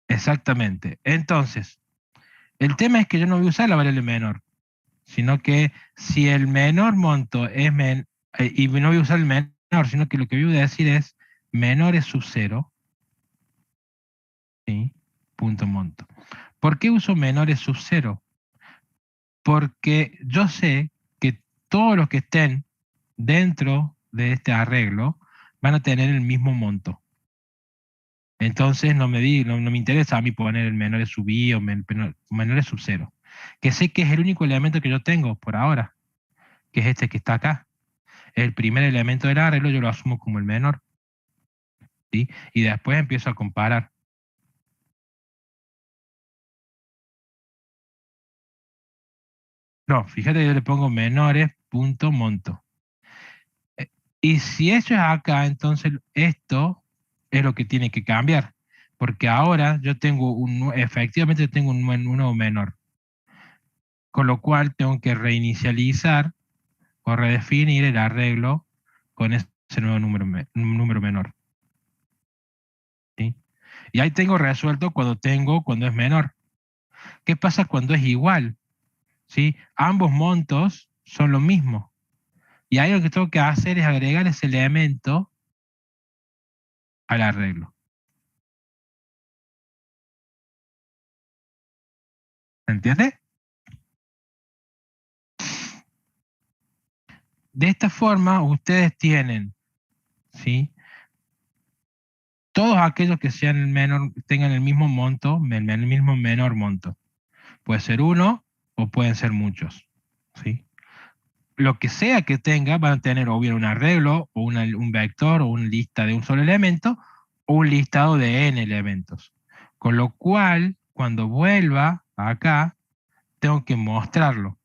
Exactamente. Entonces, el tema es que yo no voy a usar la variable menor, sino que si el menor monto es y no voy a usar el menor, sino que lo que voy a decir es menor es sub 0, ¿sí? Punto monto. ¿Por qué uso menores sub 0? Porque yo sé que todos los que estén dentro de este arreglo van a tener el mismo monto. Entonces no me interesa a mí poner el menor sub i o menor sub 0, que sé que es el único elemento que yo tengo por ahora. que es este que está acá. El primer elemento del arreglo yo lo asumo como el menor, ¿sí? Y después empiezo a comparar. No, fíjate que yo le pongo menores punto monto. Y si eso es acá, entonces esto es lo que tiene que cambiar. Porque ahora yo tengo efectivamente tengo un nuevo menor. Con lo cual tengo que reinicializar o redefinir el arreglo con ese nuevo número menor. ¿Sí? Y ahí tengo resuelto cuando es menor. ¿Qué pasa cuando es igual? ¿Sí? Ambos montos son lo mismo. Y ahí lo que tengo que hacer es agregar ese elemento al arreglo. ¿Se entiende? De esta forma, ustedes tienen, ¿sí? Todos aquellos que sean el menor, tengan el mismo monto, el mismo menor monto. Puede ser uno o pueden ser muchos, ¿sí? Lo que sea que tenga, van a tener o bien un arreglo, o un vector, o una lista de un solo elemento, o un listado de n elementos. Con lo cual, cuando vuelva acá, tengo que mostrarlo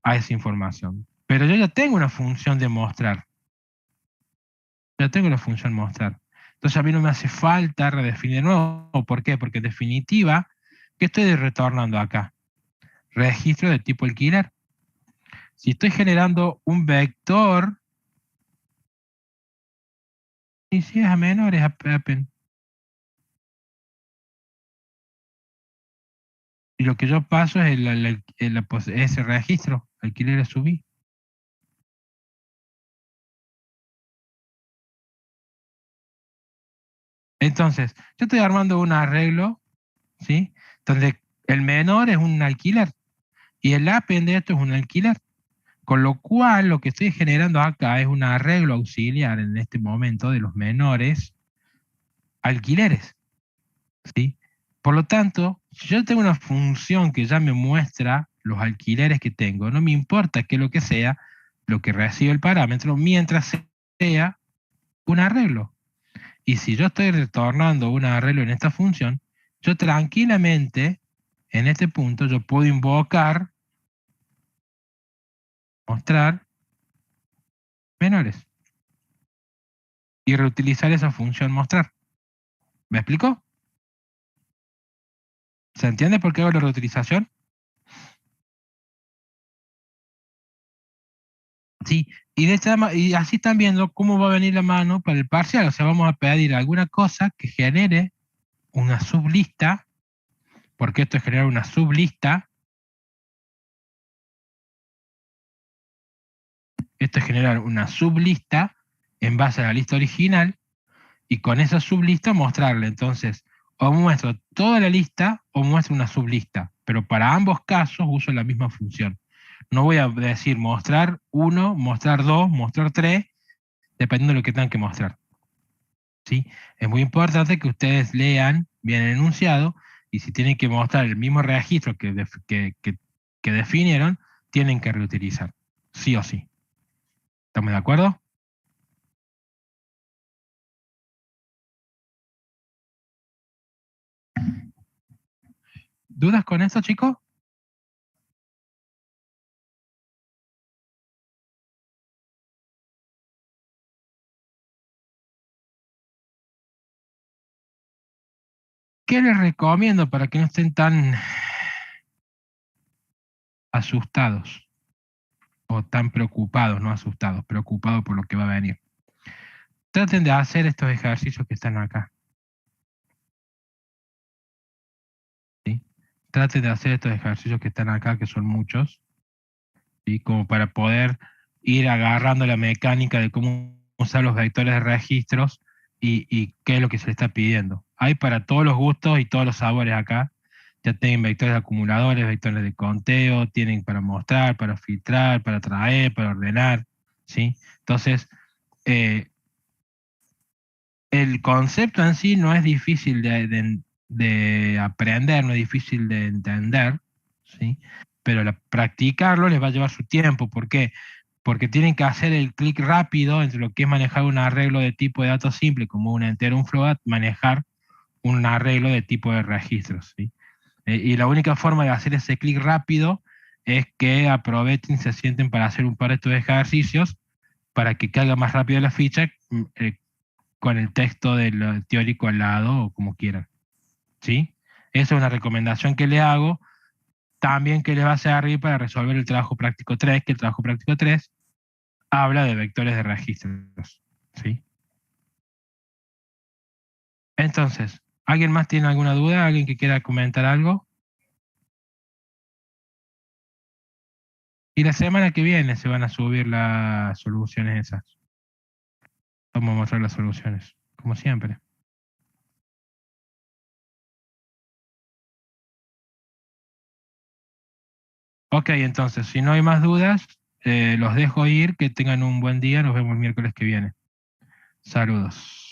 a esa información. Pero yo ya tengo una función de mostrar. Ya tengo la función mostrar. Entonces a mí no me hace falta redefinir de nuevo. ¿Por qué? Porque en definitiva, ¿qué estoy retornando acá? Registro de tipo alquiler. Si estoy generando un vector, y si es a menores, y lo que yo paso es ese registro, alquiler a subir. Entonces, yo estoy armando un arreglo, ¿sí? Donde el menor es un alquiler y el append de esto es un alquiler. Con lo cual, lo que estoy generando acá es un arreglo auxiliar en este momento de los menores alquileres, ¿sí? Por lo tanto, si yo tengo una función que ya me muestra los alquileres que tengo, no me importa qué es lo que sea, lo que recibe el parámetro, mientras sea un arreglo. Y si yo estoy retornando un arreglo en esta función, yo tranquilamente, en este punto, yo puedo invocar, mostrar menores y reutilizar esa función mostrar. ¿Me explico? ¿Se entiende por qué hago la reutilización? Sí, y así están viendo cómo va a venir la mano para el parcial. O sea, vamos a pedir alguna cosa que genere una sublista, porque esto es generar una sublista. Esto es generar una sublista en base a la lista original y con esa sublista mostrarle. Entonces, o muestro toda la lista o muestro una sublista, pero para ambos casos uso la misma función. No voy a decir mostrar 1, mostrar 2, mostrar 3, dependiendo de lo que tengan que mostrar. ¿Sí? Es muy importante que ustedes lean bien el enunciado y si tienen que mostrar el mismo registro que definieron, tienen que reutilizar, sí o sí. ¿Estamos de acuerdo? ¿Dudas con eso, chicos? ¿Qué les recomiendo para que no estén tan asustados o tan preocupados, no asustados, preocupados por lo que va a venir? Traten de hacer estos ejercicios que están acá. ¿Sí? Traten de hacer estos ejercicios que están acá, que son muchos, ¿sí? Como para poder ir agarrando la mecánica de cómo usar los vectores de registros y qué es lo que se le está pidiendo. Hay para todos los gustos y todos los sabores acá. Ya tienen vectores de acumuladores, vectores de conteo, tienen para mostrar, para filtrar, para traer, para ordenar, ¿sí? Entonces, eh, el concepto en sí no es difícil de aprender, no es difícil de entender, ¿sí? pero practicarlo les va a llevar su tiempo. ¿Por qué? Porque tienen que hacer el clic rápido entre lo que es manejar un arreglo de tipo de datos simple, como un entero, un float, manejar un arreglo de tipo de registros, ¿sí? Y la única forma de hacer ese clic rápido es que aprovechen y se sienten para hacer un par de estos ejercicios para que caiga más rápido la ficha con el texto del teórico al lado o como quieran, ¿sí? Esa es una recomendación que le hago. También que les va a servir para resolver el trabajo práctico 3, que el trabajo práctico 3 habla de vectores de registros, ¿sí? Entonces, ¿alguien más tiene alguna duda? ¿Alguien que quiera comentar algo? Y la semana que viene se van a subir las soluciones esas. Vamos a mostrar las soluciones, como siempre. Ok, entonces, si no hay más dudas, los dejo ir, que tengan un buen día, nos vemos el miércoles que viene. Saludos.